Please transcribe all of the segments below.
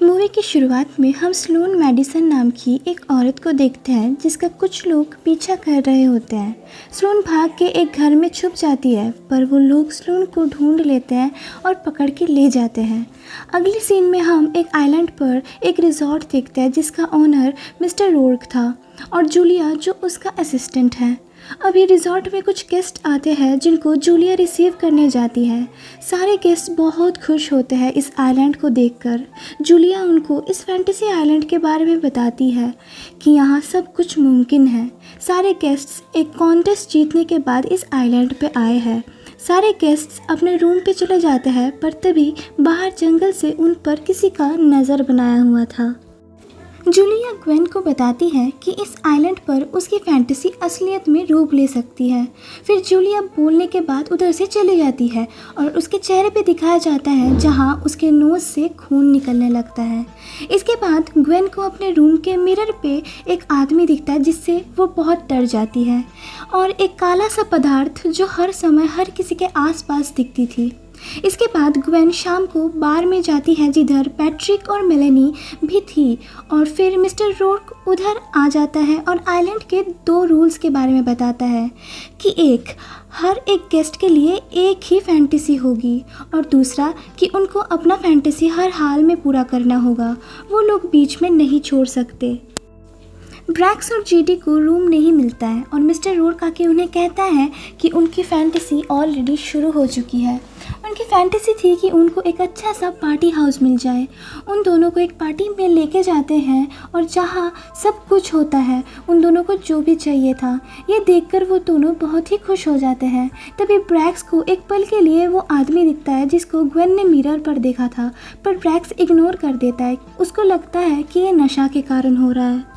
Movie की शुरुआत में हम स्लोन मैडिसन नाम की एक औरत को देखते हैं जिसका कुछ लोग पीछा कर रहे होते हैं। स्लोन भाग के एक घर में छुप जाती है, पर वो लोग स्लोन को ढूंढ लेते हैं और पकड़ के ले जाते हैं। अगली सीन में हम एक आइलैंड पर एक रिजॉर्ट देखते हैं जिसका ओनर मिस्टर रोर्क था और जूलिया जो उसका असिस्टेंट है। अभी रिजॉर्ट में कुछ गेस्ट आते हैं जिनको जूलिया रिसीव करने जाती है। सारे गेस्ट बहुत खुश होते हैं इस आइलैंड को देखकर। जूलिया उनको इस फैंटेसी आइलैंड के बारे में बताती है कि यहाँ सब कुछ मुमकिन है। सारे गेस्ट्स एक कॉन्टेस्ट जीतने के बाद इस आइलैंड पे आए हैं। सारे गेस्ट्स अपने रूम पे चले जाते हैं, पर तभी बाहर जंगल से उन पर किसी का नज़र बनाया हुआ था। जूलिया ग्वेन को बताती है कि इस आइलैंड पर उसकी फैंटेसी असलियत में रूप ले सकती है। फिर जूलिया बोलने के बाद उधर से चली जाती है और उसके चेहरे पे दिखाया जाता है जहां उसके नोज़ से खून निकलने लगता है। इसके बाद ग्वेन को अपने रूम के मिरर पे एक आदमी दिखता है जिससे वो बहुत डर जाती है, और एक काला सा पदार्थ जो हर समय हर किसी के आसपास दिखती थी। इसके बाद ग्वेन शाम को बार में जाती है जिधर पैट्रिक और मेलेनी भी थी, और फिर मिस्टर रोर्क उधर आ जाता है और आइलैंड के 2 रूल्स के बारे में बताता है कि हर एक गेस्ट के लिए एक ही फैंटेसी होगी, और दूसरा कि उनको अपना फैंटेसी हर हाल में पूरा करना होगा, वो लोग बीच में नहीं छोड़ सकते। ब्रैक्स और जीडी को रूम नहीं मिलता है और मिस्टर रोर्क आके उन्हें कहता है कि उनकी फैंटेसी ऑलरेडी शुरू हो चुकी है। उनकी फैंटेसी थी कि उनको एक अच्छा सा पार्टी हाउस मिल जाए। उन दोनों को एक पार्टी में लेके जाते हैं और जहाँ सब कुछ होता है, उन दोनों को जो भी चाहिए था। ये देखकर वो दोनों बहुत ही खुश हो जाते हैं। तभी ब्रैक्स को एक पल के लिए वो आदमी दिखता है जिसको ग्वेन ने मिरर पर देखा था, पर ब्रैक्स इग्नोर कर देता है। उसको लगता है कि ये नशा के कारण हो रहा है।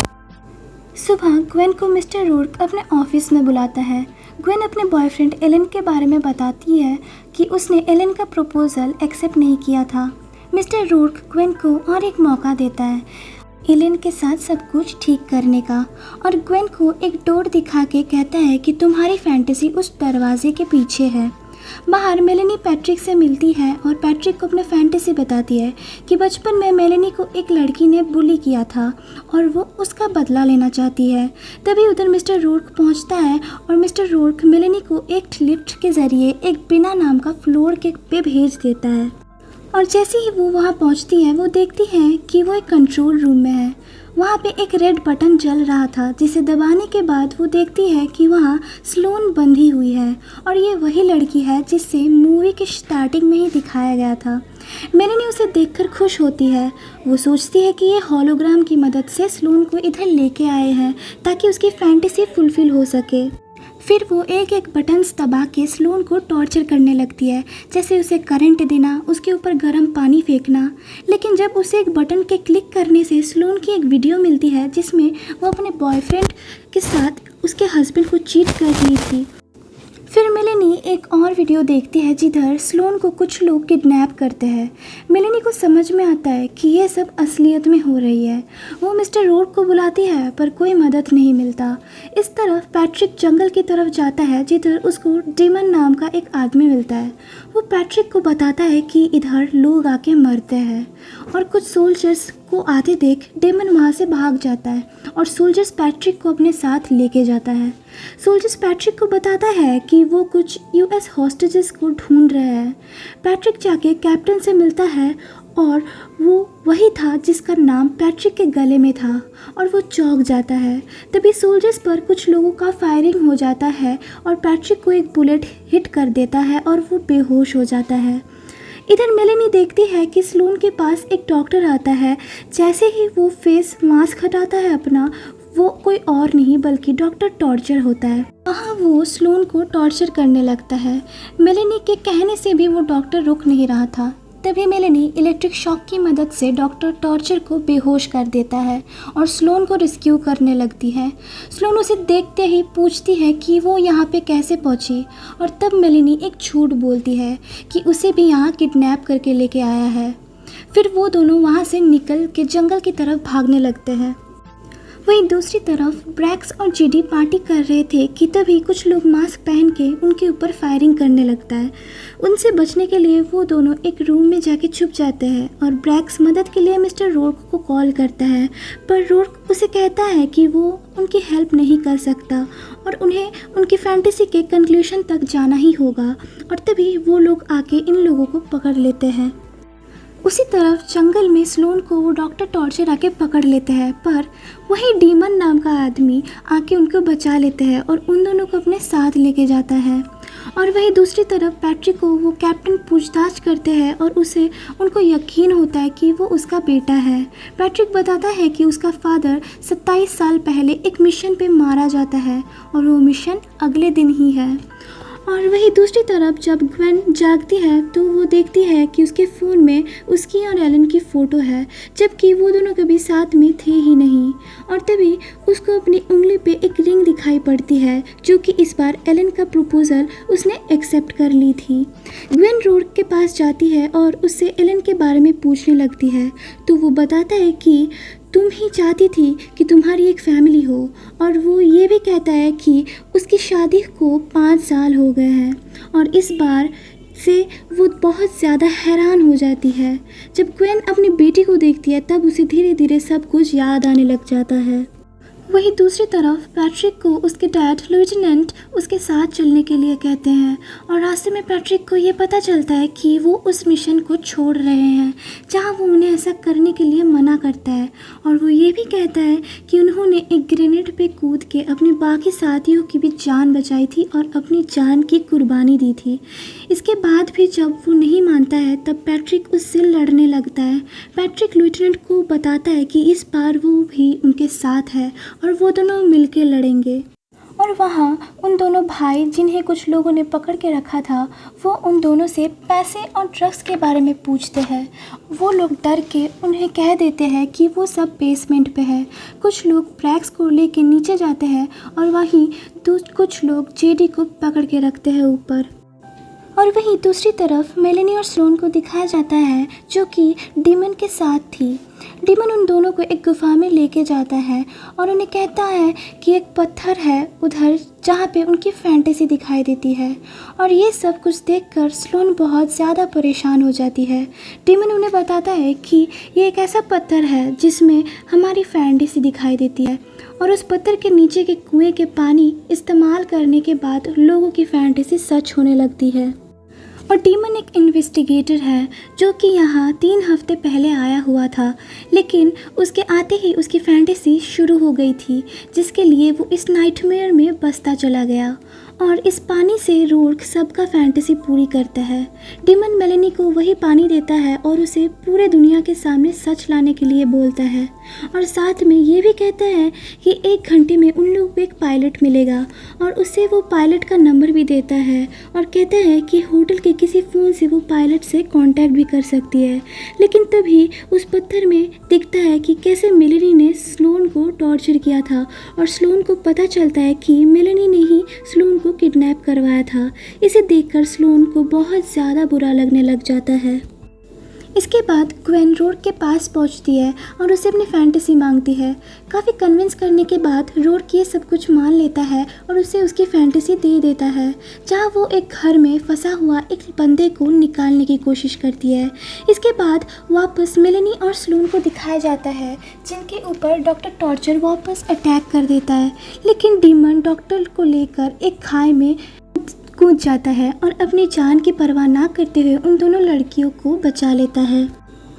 सुबह ग्वेन को मिस्टर रोर्क अपने ऑफिस में बुलाता है। ग्वेन अपने बॉयफ्रेंड एलन के बारे में बताती है कि उसने एलन का प्रपोज़ल एक्सेप्ट नहीं किया था। मिस्टर रोर्क ग्वेन को और एक मौका देता है एलन के साथ सब कुछ ठीक करने का, और ग्वेन को एक डोर दिखा के कहता है कि तुम्हारी फैंटेसी उस दरवाजे के पीछे है। बाहर मेलेनी पैट्रिक से मिलती है और पैट्रिक को अपने फैंटेसी बताती है कि बचपन में मेलेनी को एक लड़की ने बुली किया था और वो उसका बदला लेना चाहती है। तभी उधर मिस्टर रोर्क पहुंचता है और मिस्टर रोर्क मेलेनी को एक लिफ्ट के ज़रिए एक बिना नाम का फ्लोर के पे भेज देता है, और जैसे ही वो वहाँ पहुँचती है वो देखती है कि वो एक कंट्रोल रूम में है। वहाँ पे एक रेड बटन जल रहा था जिसे दबाने के बाद वो देखती है कि वहाँ स्लोन बंधी हुई है, और ये वही लड़की है जिससे मूवी के स्टार्टिंग में ही दिखाया गया था। मेलेनी उसे देखकर खुश होती है। वो सोचती है कि ये हॉलोग्राम की मदद से स्लोन को इधर लेके आए हैं ताकि उसकी फैंटेसी फुलफिल हो सके। फिर वो एक एक बटन्स दबा के स्लोन को टॉर्चर करने लगती है, जैसे उसे करंट देना, उसके ऊपर गर्म पानी फेंकना। लेकिन जब उसे एक बटन के क्लिक करने से स्लोन की एक वीडियो मिलती है जिसमें वो अपने बॉयफ्रेंड के साथ उसके हस्बैंड को चीट कर रही थी। फिर मेलेनी एक और वीडियो देखती है जिधर स्लोन को कुछ लोग किडनैप करते हैं। मेलेनी को समझ में आता है कि ये सब असलियत में हो रही है। वो मिस्टर रोर्क को बुलाती है पर कोई मदद नहीं मिलता। इस तरफ पैट्रिक जंगल की तरफ जाता है जिधर उसको डेमन नाम का एक आदमी मिलता है। वो पैट्रिक को बताता है कि इधर लोग आके मरते हैं, और कुछ सोल्जर्स को आते देख डेमन वहाँ से भाग जाता है और सोल्जर्स पैट्रिक को अपने साथ लेके जाता है। सोल्जर्स पैट्रिक को बताता है कि वो कुछ यूएस हॉस्टेजेस को ढूंढ रहे हैं। पैट्रिक जाके कैप्टन से मिलता है और वो वही था जिसका नाम पैट्रिक के गले में था, और वो चौंक जाता है। तभी सोल्जर्स पर कुछ लोगों का फायरिंग हो जाता है और पैट्रिक को एक बुलेट हिट कर देता है और वो बेहोश हो जाता है। इधर मेलेनी देखती है कि स्लोन के पास एक डॉक्टर आता है। जैसे ही वो फेस मास्क हटाता है अपना, वो कोई और नहीं बल्कि डॉक्टर टॉर्चर होता है। वहाँ वो स्लोन को टॉर्चर करने लगता है। मेलेनी के कहने से भी वो डॉक्टर रुक नहीं रहा था। तभी मेलेनी इलेक्ट्रिक शॉक की मदद से डॉक्टर टॉर्चर को बेहोश कर देता है और स्लोन को रेस्क्यू करने लगती है। स्लोन उसे देखते ही पूछती है कि वो यहाँ पे कैसे पहुँची, और तब मेलेनी एक झूठ बोलती है कि उसे भी यहाँ किडनैप करके लेके आया है। फिर वो दोनों वहाँ से निकल के जंगल की तरफ भागने लगते हैं। वहीं दूसरी तरफ ब्रैक्स और जेडी पार्टी कर रहे थे कि तभी कुछ लोग मास्क पहन के उनके ऊपर फायरिंग करने लगता है। उनसे बचने के लिए वो दोनों एक रूम में जाके छुप जाते हैं और ब्रैक्स मदद के लिए मिस्टर रोर्क को कॉल करता है, पर रोर्क उसे कहता है कि वो उनकी हेल्प नहीं कर सकता और उन्हें उनकी फैंटेसी के कंक्लूजन तक जाना ही होगा। और तभी वो लोग आके इन लोगों को पकड़ लेते हैं। उसी तरफ जंगल में स्लोन को वो डॉक्टर टॉर्चर आके पकड़ लेते हैं, पर वही डीमन नाम का आदमी आके उनको बचा लेते हैं और उन दोनों को अपने साथ लेके जाता है। और वहीं दूसरी तरफ पैट्रिक को वो कैप्टन पूछताछ करते हैं और उसे उनको यकीन होता है कि वो उसका बेटा है। पैट्रिक बताता है कि उसका फादर 27 साल पहले एक मिशन पे मारा जाता है और वो मिशन अगले दिन ही है। और वहीं दूसरी तरफ जब ग्वेन जागती है तो वो देखती है कि उसके फ़ोन में उसकी और एलन की फ़ोटो है, जबकि वो दोनों कभी साथ में थे ही नहीं। और तभी उसको अपनी उंगली पे एक रिंग दिखाई पड़ती है, जो कि इस बार एलन का प्रपोज़ल उसने एक्सेप्ट कर ली थी। ग्वेन रोर्क के पास जाती है और उससे एलन के बारे में पूछने लगती है, तो वो बताता है कि तुम ही चाहती थी कि तुम्हारी एक फैमिली हो। और वो ये भी कहता है कि उसकी शादी को 5 साल हो गए हैं और इस बार से वो बहुत ज़्यादा हैरान हो जाती है। जब ग्वेन अपनी बेटी को देखती है तब उसे धीरे धीरे सब कुछ याद आने लग जाता है। वहीं दूसरी तरफ पैट्रिक को उसके डैड लेफ्टिनेंट उसके साथ चलने के लिए कहते हैं और रास्ते में पैट्रिक को ये पता चलता है कि वो उस मिशन को छोड़ रहे हैं जहां वो उन्हें ऐसा करने के लिए मना करता है। और वो ये भी कहता है कि उन्होंने एक ग्रेनेड पे कूद के अपने बाकी साथियों की भी जान बचाई थी और अपनी जान की कुर्बानी दी थी। इसके बाद भी जब वो नहीं मानता है तब पैट्रिक उससे लड़ने लगता है। पैट्रिक लेफ्टिनेंट को बताता है कि इस बार वो भी उनके साथ है और वो दोनों मिलके लड़ेंगे। और वहाँ उन दोनों भाई जिन्हें कुछ लोगों ने पकड़ के रखा था, वो उन दोनों से पैसे और ड्रग्स के बारे में पूछते हैं। वो लोग डर के उन्हें कह देते हैं कि वो सब बेसमेंट पे है। कुछ लोग ब्रैक्स को लेके नीचे जाते हैं और वहीं कुछ लोग जेडी को पकड़ के रखते हैं ऊपर। और वहीं दूसरी तरफ मेलेनी और स्लोन को दिखाया जाता है जो कि डीमन के साथ थी। डीमन उन दोनों को एक गुफा में लेके जाता है और उन्हें कहता है कि एक पत्थर है उधर जहाँ पे उनकी फैंटेसी दिखाई देती है। और ये सब कुछ देखकर स्लोन बहुत ज़्यादा परेशान हो जाती है। डीमन उन्हें बताता है कि ये एक ऐसा पत्थर है जिसमें हमारी फैंटेसी दिखाई देती है और उस पत्थर के नीचे के कुएं के पानी इस्तेमाल करने के बाद लोगों की फैंटेसी सच होने लगती है। और डीमन एक इन्वेस्टिगेटर है जो कि यहाँ 3 हफ्ते पहले आया हुआ था, लेकिन उसके आते ही उसकी फैंटेसी शुरू हो गई थी जिसके लिए वो इस नाइटमेयर में बसता चला गया। और इस पानी से रोर्क सबका फैंटेसी पूरी करता है। डीमन मेलेनी को वही पानी देता है और उसे पूरे दुनिया के सामने सच लाने के लिए बोलता है और साथ में ये भी कहता है कि 1 घंटे में उन लोगों को एक पायलट मिलेगा और उसे वो पायलट का नंबर भी देता है और कहता है कि होटल के किसी फ़ोन से वो पायलट से कांटेक्ट भी कर सकती है। लेकिन तभी उस पत्थर में दिखता है कि कैसे मेलेनी ने स्लोन को टॉर्चर किया था और स्लोन को पता चलता है कि मेलेनी ने ही स्लोन को किडनैप करवाया था। इसे देखकर स्लोन को बहुत ज़्यादा बुरा लगने लग जाता है। इसके बाद ग्वेन रोर्क के पास पहुंचती है और उसे अपनी फैंटेसी मांगती है। काफ़ी कन्विंस करने के बाद रोर्क ये सब कुछ मान लेता है और उसे उसकी फैंटेसी दे देता है, जहां वो एक घर में फंसा हुआ एक बंदे को निकालने की कोशिश करती है। इसके बाद वापस मेलेनी और स्लोन को दिखाया जाता है जिनके ऊपर डॉक्टर टॉर्चर वापस अटैक कर देता है, लेकिन डीमन डॉक्टर को लेकर एक खाई में कूद जाता है और अपनी जान की परवाह ना करते हुए उन दोनों लड़कियों को बचा लेता है।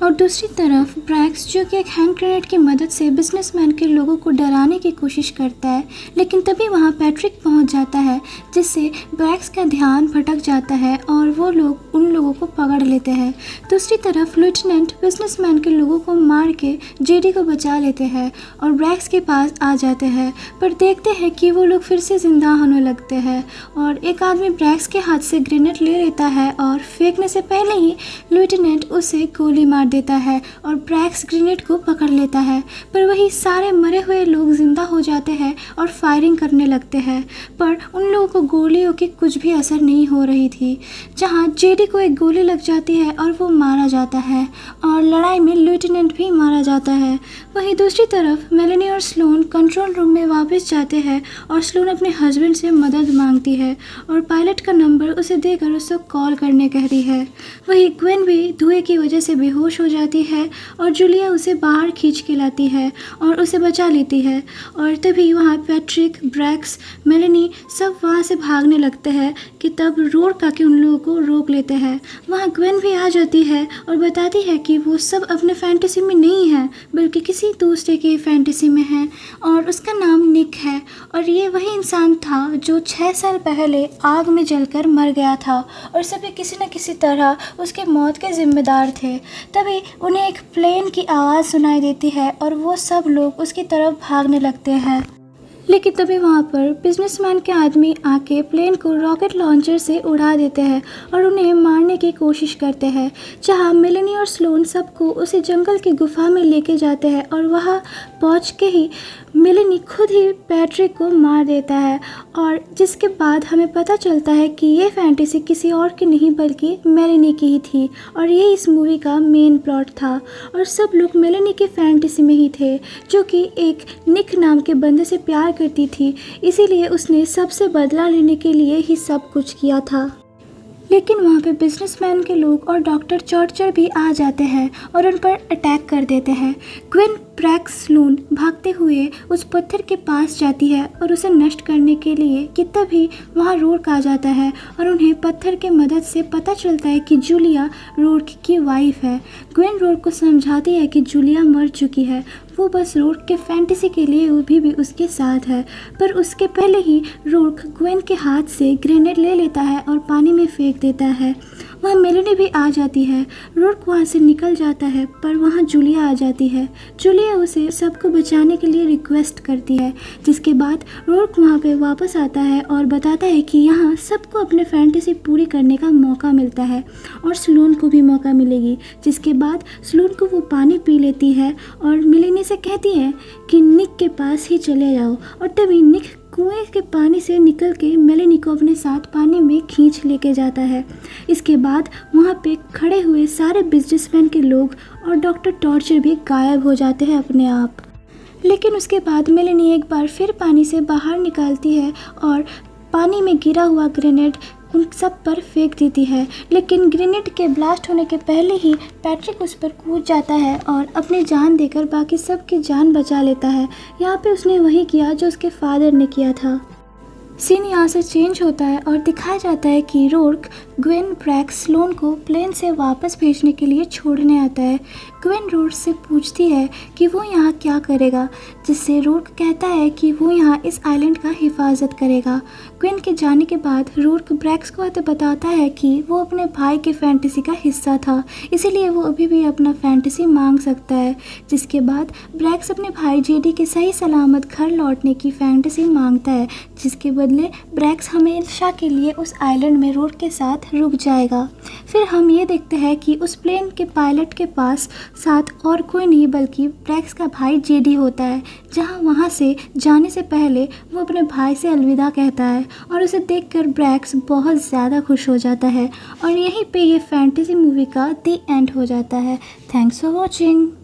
और दूसरी तरफ ब्रैक्स जो कि एक हैंड ग्रेनेड की मदद से बिजनेसमैन के लोगों को डराने की कोशिश करता है, लेकिन तभी वहां पैट्रिक पहुंच जाता है जिससे ब्रैक्स का ध्यान भटक जाता है और वो लोग उन लोगों को पकड़ लेते हैं। दूसरी तरफ लेफ्टिनेंट बिजनेसमैन के लोगों को मार के जेडी को बचा लेते हैं और ब्रैक्स के पास आ जाते हैं, पर देखते हैं कि वो लोग फिर से जिंदा होने लगते हैं और एक आदमी ब्रैक्स के हाथ से ग्रेनेड ले लेता है और फेंकने से पहले ही लेफ्टिनेंट उसे गोली मार देता है और ब्रैक्स ग्रेनेड को पकड़ लेता है, पर वही सारे मरे हुए लोग जिंदा हो जाते हैं और फायरिंग करने लगते हैं। पर उन लोगों को गोलियों की कुछ भी असर नहीं हो रही थी। जहाँ जेडी को एक गोली लग जाती है और वो मारा जाता है और लड़ाई में लेफ्टिनेंट भी मारा जाता है। वहीं दूसरी तरफ मेलेनी और स्लोन कंट्रोल रूम में वापस जाते हैं और स्लोन अपने हस्बैंड से मदद मांगती है और पायलट का नंबर उसे देकर उसको कॉल करने कहती है। वहीं ग्वेन भी धुएं की वजह से बेहोश हो जाती है और जूलिया उसे बाहर खींच के लाती है और उसे बचा लेती है। और तभी वहाँ पैट्रिक, ब्रैक्स, मेलेनी सब वहाँ से भागने लगते हैं कि तब रोर्क आके उन लोगों को रोक लेते हैं। वहाँ ग्वेन भी आ जाती है और बताती है कि वो सब अपने फैंटेसी में नहीं है बल्कि किसी दूसरे की फैंटेसी में है और उसका नाम निक है और ये वही इंसान था जो 6 साल पहले आग में जलकर मर गया था और सभी किसी न किसी तरह उसके मौत के जिम्मेदार थे। तभी उन्हें एक प्लेन की आवाज़ सुनाई देती है और वो सब लोग उसकी तरफ भागने लगते हैं। लेकिन तभी वहाँ पर बिजनेसमैन के आदमी आके प्लेन को रॉकेट लॉन्चर से उड़ा देते हैं और उन्हें मारने की कोशिश करते हैं। जहाँ मेलेनी और स्लोन सबको उसी जंगल की गुफा में लेके जाते हैं और वहाँ पहुँच के ही मेलेनी खुद ही पैट्रिक को मार देता है और जिसके बाद हमें पता चलता है कि ये फैंटेसी किसी और की नहीं बल्कि मेलेनी की ही थी और ये इस मूवी का मेन प्लॉट था और सब लोग मेलेनी के फैंटेसी में ही थे जो कि एक निक नाम के बंदे से प्यार करती थी, इसीलिए उसने सबसे बदला लेने के लिए ही सब कुछ किया था। लेकिन वहाँ पे बिजनेसमैन के लोग और डॉक्टर चॉर्चर भी आ जाते हैं और उन पर अटैक कर देते हैं। ग्वेन, ब्रैक्स, स्लोन भागते हुए उस पत्थर के पास जाती है और उसे नष्ट करने के लिए कि तभी वहाँ रोर्क आ जाता है और उन्हें पत्थर के मदद से पता चलता है कि जूलिया रोर्क की वाइफ है। ग्वेन रोर्क को समझाती है कि जूलिया मर चुकी है, वो बस रोर्क के फैंटेसी के लिए अभी भी उसके साथ है। पर उसके पहले ही रोर्क ग्वेन के हाथ से ग्रेनेड ले लेता है और पानी में फेंक देता है। वहाँ मेलेनी भी आ जाती है। रोर्क वहाँ से निकल जाता है पर वहाँ जूलिया आ जाती है। जूलिया उसे सबको बचाने के लिए रिक्वेस्ट करती है, जिसके बाद रोर्क वहाँ पे वापस आता है और बताता है कि यहाँ सबको अपने फैंटेसी पूरी करने का मौका मिलता है और स्लोन को भी मौका मिलेगी। जिसके बाद स्लोन को वो पानी पी लेती है और मेलेनी से कहती है कि निक के पास ही चले जाओ और तभी निक कुएं के पानी से निकल के मेलेनी को अपने साथ पानी में खींच लेके जाता है। इसके बाद वहाँ पे खड़े हुए सारे बिजनेसमैन के लोग और डॉक्टर टॉर्चर भी गायब हो जाते हैं अपने आप। लेकिन उसके बाद मेलेनी एक बार फिर पानी से बाहर निकलती है और पानी में गिरा हुआ ग्रेनेड उन सब पर फेंक देती है। लेकिन ग्रेनेड के ब्लास्ट होने के पहले ही पैट्रिक उस पर कूद जाता है और अपनी जान देकर बाकी सब की जान बचा लेता है। यहाँ पे उसने वही किया जो उसके फादर ने किया था। सीन यहाँ से चेंज होता है और दिखाया जाता है कि रोर्क ग्वेन, ब्रैक्स, स्लोन को प्लेन से वापस भेजने के लिए छोड़ने आता है। ग्वेन रोर्क से पूछती है कि वो यहाँ क्या करेगा, जिससे रोर्क कहता है कि वो यहाँ इस आइलैंड का हिफाजत करेगा। ग्वेन के जाने के बाद रोर्क ब्रैक्स को बताता है कि वो अपने भाई के फैंटेसी का हिस्सा था, इसीलिए वो अभी भी अपना फैंटेसी मांग सकता है। जिसके बाद ब्रैक्स अपने भाई जेडी के सही सलामत घर लौटने की फैंटेसी मांगता है, जिसके बदले ब्रैक्स हमेशा के लिए उस आइलैंड में रोर्क के साथ रुक जाएगा। फिर हम ये देखते हैं कि उस प्लेन के पायलट के पास साथ और कोई नहीं बल्कि ब्रैक्स का भाई जेडी होता है, जहां वहां से जाने से पहले वो अपने भाई से अलविदा कहता है और उसे देखकर ब्रैक्स बहुत ज़्यादा खुश हो जाता है। और यहीं पे ये फैंटेसी मूवी का द एंड हो जाता है। Thanks for watching.